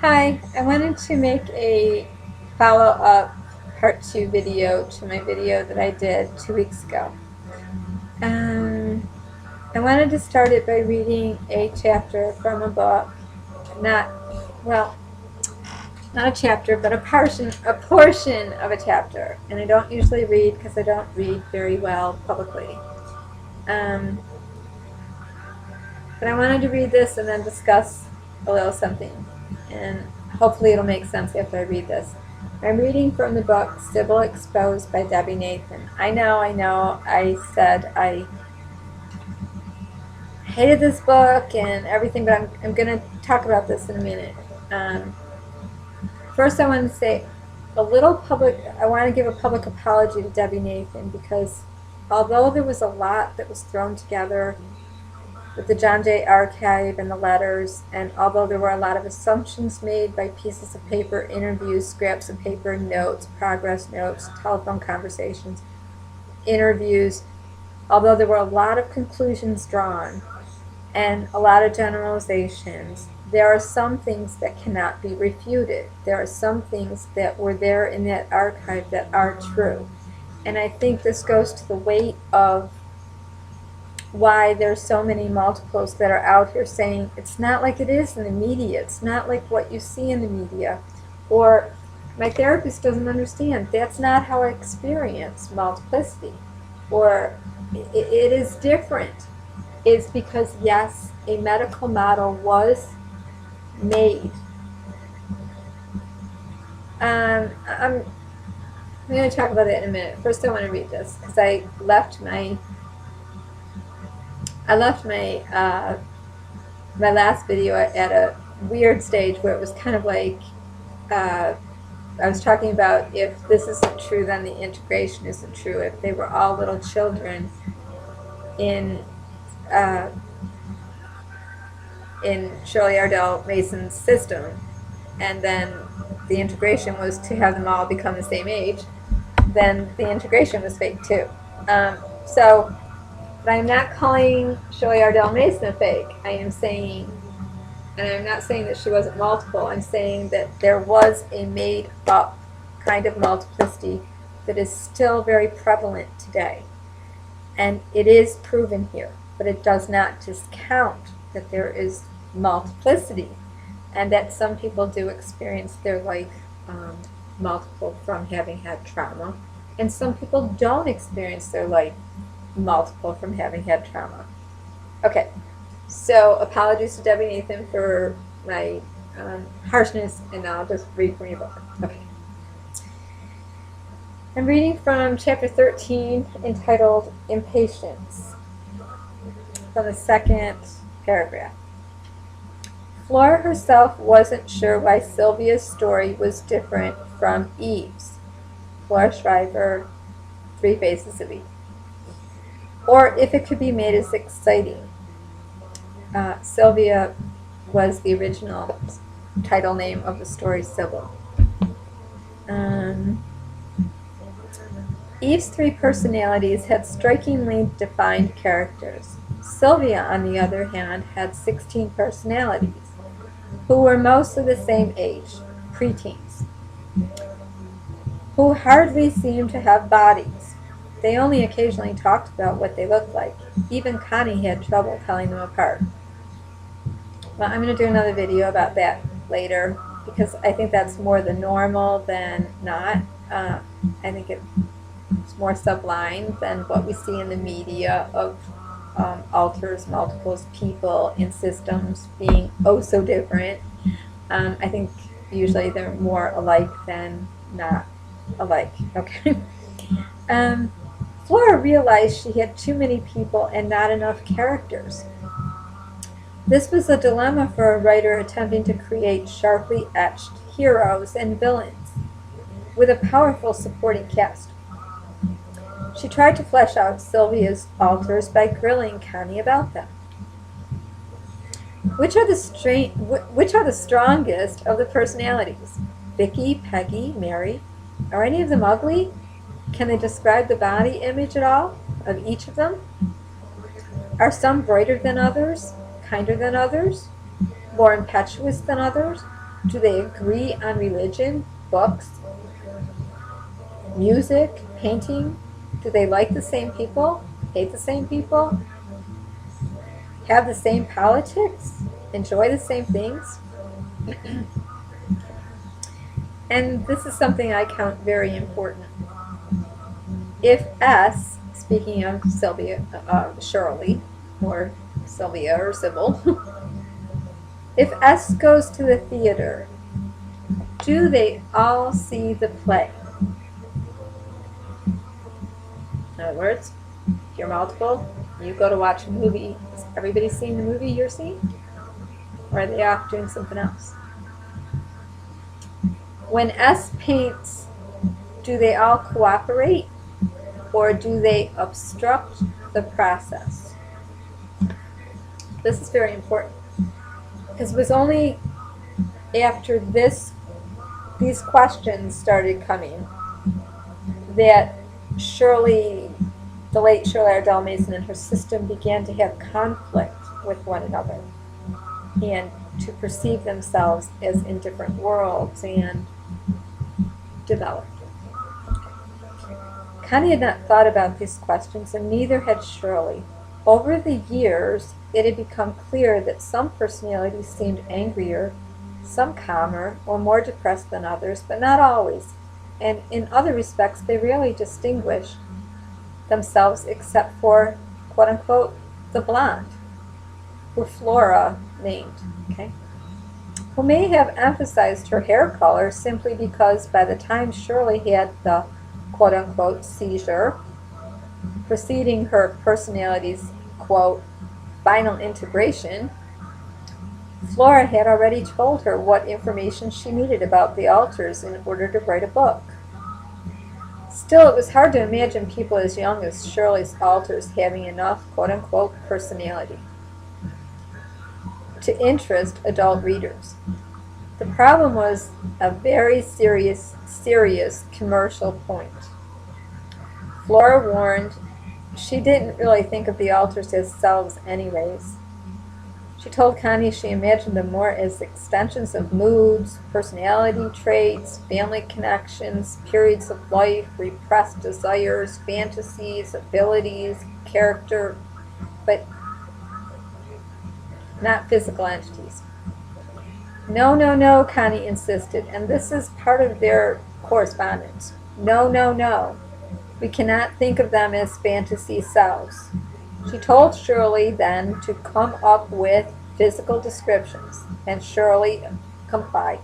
Hi, I wanted to make a follow-up part 2 video to my video that I did 2 weeks ago. I wanted to start it by reading a chapter from a book, not a chapter, but a portion of a chapter. And I don't usually read because I don't read very well publicly. But I wanted to read this and then discuss a little something. And hopefully it'll make sense after I read this. I'm reading from the book Sybil Exposed by Debbie Nathan. I know, I said I hated this book and everything, but I'm going to talk about this in a minute. First I want to say I want to give a public apology to Debbie Nathan, because although there was a lot that was thrown together with the John Jay archive and the letters, and although there were a lot of assumptions made by pieces of paper, interviews, scraps of paper, notes, progress notes, telephone conversations, interviews, although there were a lot of conclusions drawn and a lot of generalizations, there are some things that cannot be refuted. There are some things that were there in that archive that are true. And I think this goes to the weight of why there's so many multiples that are out here saying it's not like it is in the media, it's not like what you see in the media, or my therapist doesn't understand, that's not how I experience multiplicity, or it is different. It's because, yes, a medical model was made. I'm going to talk about that in a minute. First I want to read this, because I left my my last video at a weird stage where it was kind of like I was talking about if this isn't true, then the integration isn't true. If they were all little children in Shirley Ardell Mason's system, and then the integration was to have them all become the same age, then the integration was fake too. But I'm not calling Shirley Ardell Mason fake. I am saying, and I'm not saying that she wasn't multiple, I'm saying that there was a made-up kind of multiplicity that is still very prevalent today. And it is proven here, but it does not discount that there is multiplicity, and that some people do experience their life multiple from having had trauma, and some people don't experience their life multiple from having had trauma. Okay, so apologies to Debbie Nathan for my harshness, and now I'll just read from your book. Okay. I'm reading from chapter 13, entitled Impatience, from the second paragraph. Flora herself wasn't sure why Sylvia's story was different from Eve's. Flora Shriver, 3 Faces of Eve. Or if it could be made as exciting. Sylvia was the original title name of the story, Sybil. Eve's 3 personalities had strikingly defined characters. Sylvia, on the other hand, had 16 personalities, who were mostly the same age, preteens, who hardly seemed to have bodies. They only occasionally talked about what they looked like. Even Connie had trouble telling them apart. Well, I'm going to do another video about that later, because I think that's more the normal than not. I think it's more sublime than what we see in the media of alters, multiples, people in systems being oh so different. I think usually they're more alike than not alike. Okay. Flora realized she had too many people and not enough characters. This was a dilemma for a writer attempting to create sharply etched heroes and villains with a powerful supporting cast. She tried to flesh out Sylvia's alters by grilling Connie about them. Which are the strongest of the personalities? Vicky, Peggy, Mary? Are any of them ugly? Can they describe the body image at all of each of them? Are some brighter than others, kinder than others, more impetuous than others? Do they agree on religion, books, music, painting? Do they like the same people, hate the same people, have the same politics, enjoy the same things? And this is something I count very important. If S, speaking of Shirley, or Sylvia or Sybil, if S goes to the theater, do they all see the play? In other words, if you're multiple, you go to watch a movie, is everybody seeing the movie you're seeing? Or are they off doing something else? When S paints, do they all cooperate, or do they obstruct the process? This is very important, because it was only after these questions started coming that the late Shirley Ardell Mason and her system began to have conflict with one another and to perceive themselves as in different worlds and develop. Connie had not thought about these questions, and neither had Shirley. Over the years, it had become clear that some personalities seemed angrier, some calmer, or more depressed than others, but not always. And in other respects, they rarely distinguished themselves except for, quote-unquote, the blonde, who Flora named, okay? Who may have emphasized her hair color simply because by the time Shirley had the quote-unquote seizure, preceding her personality's, quote, final integration, Flora had already told her what information she needed about the alters in order to write a book. Still, it was hard to imagine people as young as Shirley's alters having enough, quote-unquote, personality to interest adult readers. The problem was a very serious commercial point. Flora warned she didn't really think of the alters as selves anyways. She told Connie she imagined them more as extensions of moods, personality traits, family connections, periods of life, repressed desires, fantasies, abilities, character, but not physical entities. No, Connie insisted, and this is part of their correspondence. No. We cannot think of them as fantasy selves. She told Shirley then to come up with physical descriptions, and Shirley complied.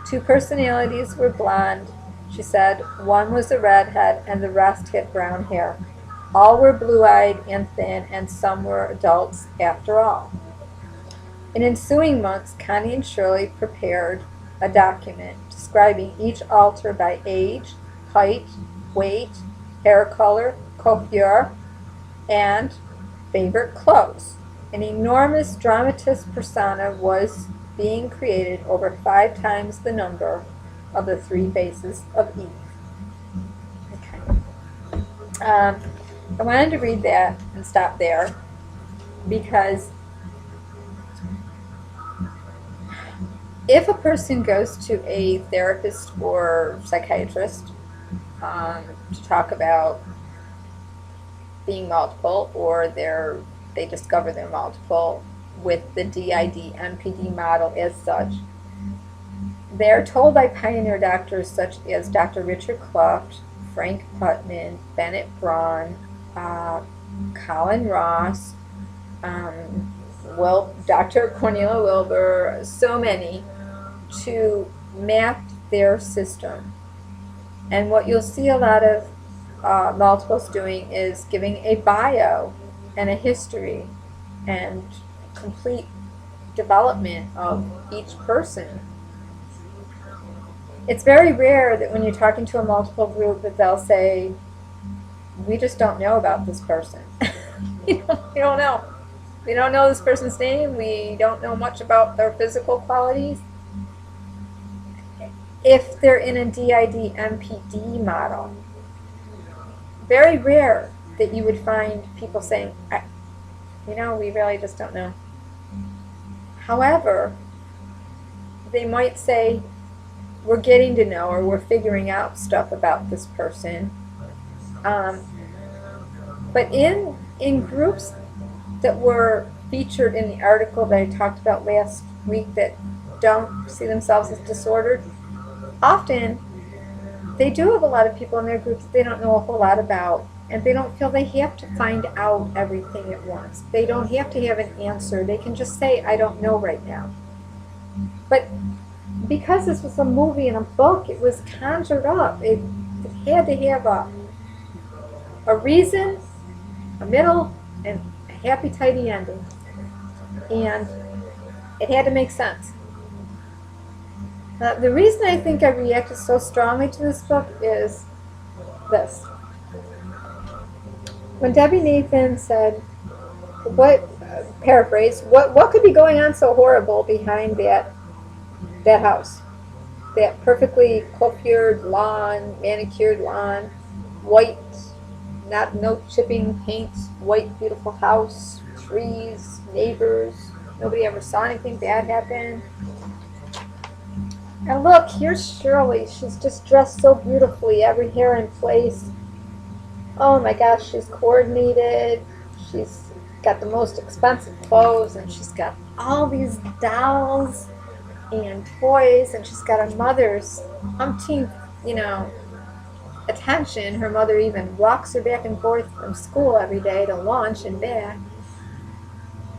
2 personalities were blonde, she said. 1 was a redhead, and the rest had brown hair. All were blue-eyed and thin, and some were adults after all. In ensuing months, Connie and Shirley prepared a document describing each alter by age, height, weight, hair color, coiffure, and favorite clothes. An enormous dramatist persona was being created over 5 times the number of the 3 faces of Eve. Okay. I wanted to read that and stop there because if a person goes to a therapist or psychiatrist to talk about being multiple, or they discover they're multiple with the DID MPD model as such, they're told by pioneer doctors such as Dr. Richard Kluft, Frank Putnam, Bennett Braun, Colin Ross, Dr. Cornelia Wilbur, so many, to map their system. And what you'll see a lot of multiples doing is giving a bio and a history and complete development of each person. It's very rare that when you're talking to a multiple group that they'll say, we just don't know about this person. We don't know. We don't know this person's name. We don't know much about their physical qualities. If they're in a DID MPD model, very rare that you would find people saying, we really just don't know. However, they might say, we're getting to know, or we're figuring out stuff about this person. But in groups that were featured in the article that I talked about last week that don't see themselves as disordered, often they do have a lot of people in their groups that they don't know a whole lot about, and they don't feel they have to find out everything at once. They don't have to have an answer. They can just say, I don't know right now. But because this was a movie and a book, it was conjured up. It had to have a reason, a middle, and a happy, tidy ending. And it had to make sense. The reason I think I reacted so strongly to this book is this. When Debbie Nathan said, paraphrase, what could be going on so horrible behind that house? That perfectly coiffured lawn, manicured lawn, white, no chipping paint, white, beautiful house, trees, neighbors. Nobody ever saw anything bad happen. And look, here's Shirley. She's just dressed so beautifully, every hair in place. Oh my gosh, she's coordinated. She's got the most expensive clothes, and she's got all these dolls and toys, and she's got her mother's umpteenth, attention. Her mother even walks her back and forth from school every day to lunch and back.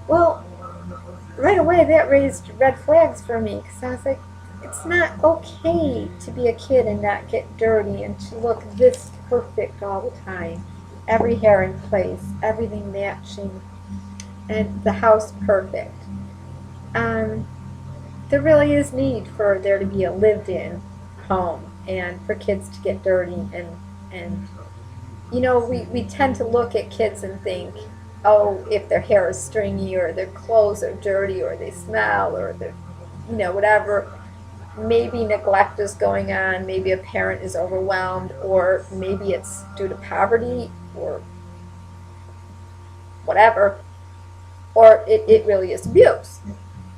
Well, right away that raised red flags for me, because I was like, it's not okay to be a kid and not get dirty and to look this perfect all the time. Every hair in place, everything matching, and the house perfect. There really is need for there to be a lived-in home and for kids to get dirty. And we tend to look at kids and think, oh, if their hair is stringy or their clothes are dirty or they smell or they're, whatever. Maybe neglect is going on, maybe a parent is overwhelmed, or maybe it's due to poverty or whatever, or it really is abuse.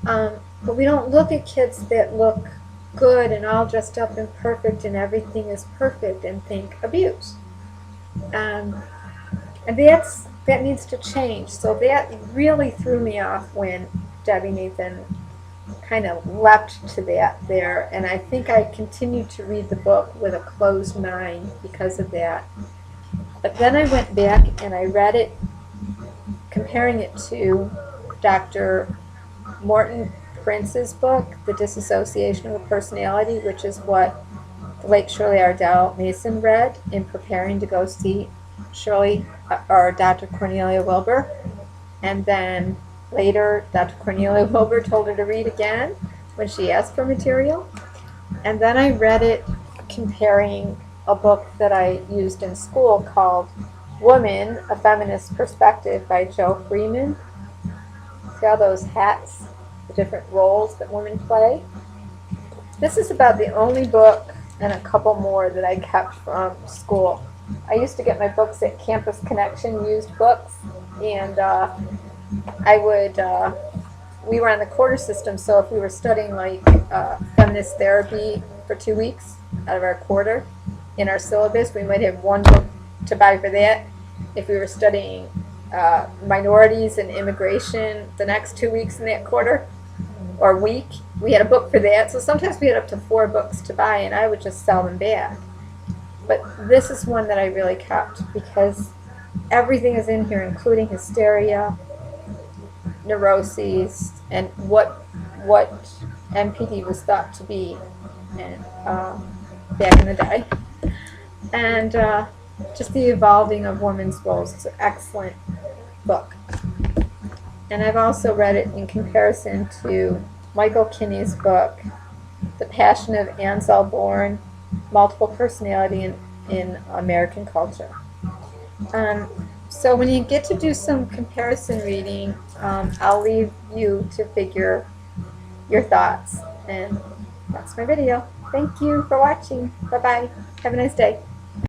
But we don't look at kids that look good and all dressed up and perfect and everything is perfect and think abuse. And that needs to change. So that really threw me off when Debbie Nathan kind of leapt to that there, and I think I continued to read the book with a closed mind because of that. But then I went back and I read it, comparing it to Dr. Morton Prince's book, The Dissociation of a Personality, which is what the late Shirley Ardell Mason read in preparing to go see Shirley or Dr. Cornelia Wilbur, and then later, Dr. Cornelia Wilbur told her to read again when she asked for material. And then I read it comparing a book that I used in school called Woman, A Feminist Perspective by Jo Freeman. See all those hats, the different roles that women play? This is about the only book and a couple more that I kept from school. I used to get my books at Campus Connection, used books, and we were on the quarter system, so if we were studying like feminist therapy for 2 weeks out of our quarter in our syllabus, we might have one book to buy for that. If we were studying minorities and immigration the next 2 weeks in that quarter or week, we had a book for that. So sometimes we had up to 4 books to buy, and I would just sell them back. But this is one that I really kept because everything is in here, including hysteria, neuroses, and what MPD was thought to be back in the day, and just the evolving of women's roles. It's an excellent book, and I've also read it in comparison to Michael Kinney's book, The Passion of Ansel Bourne, Multiple Personality in American Culture. So when you get to do some comparison reading, I'll leave you to figure your thoughts. And that's my video. Thank you for watching. Bye-bye. Have a nice day.